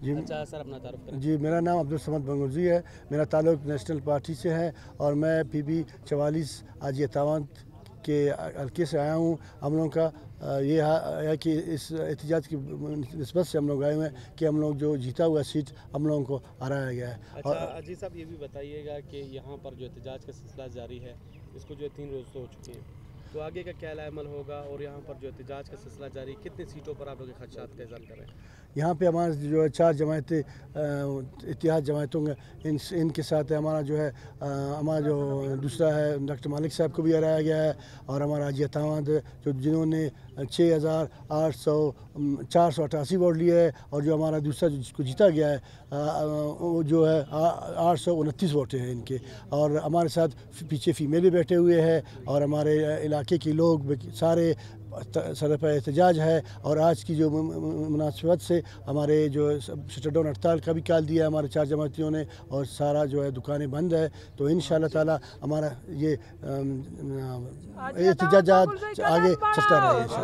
جی اچھا سر، اپنا تعارف کریں۔ جی میرا نام عبدالصمد بنگرزی ہے، میرا تعلق نیشنل پارٹی سے ہے اور میں پی بی 44 حاجی تاوان کے حلقے سے آیا ہوں۔ ہم لوگوں کا یہ ہے کہ اس احتجاج کی نسبت سے ہم لوگ آئے ہوئے ہیں کہ ہم لوگ جو جیتا ہوا سیٹ ہم لوگوں کو ہرایا گیا ہے۔ اچھا عزیز صاحب، یہ بھی بتائیے گا کہ یہاں پر جو احتجاج کا سلسلہ جاری ہے، اس کو جو 3 روز تو ہو چکے ہیں، تو آگے کا کیا عمل ہوگا اور یہاں پر جو احتجاج کا سلسلہ جاری، کتنی سیٹوں پر آپ لوگ خدشات کا اظہار کر رہے ہیں؟ یہاں پہ ہمارے جو ہے 4 جماعتیں اتحاد جماعتوں کے ان کے ساتھ ہمارا جو ہے ہمارا جو دوسرا ہے ڈاکٹر مالک صاحب کو بھی ہرایا گیا ہے، اور ہمارا حاجی تاوان جنہوں نے 488 ووٹ لیے ہے، اور جو ہمارا دوسرا جس کو جیتا گیا ہے وہ جو ہے 829 ووٹ ہیں ان کے، اور ہمارے ساتھ پیچھے فیمیل بھی بیٹھے ہوئے ہیں، اور ہمارے علاقے کے لوگ سارے سرپہ احتجاج ہے۔ اور آج کی جو مناسبت سے ہمارے جو شٹر ڈاؤن ہڑتال کا بھی کال دیا ہے ہمارے 4 جماعتیوں نے، اور سارا جو ہے دکانیں بند ہے، تو انشاءاللہ تعالی ہمارا یہ احتجاجات آگے چلتا رہے گا۔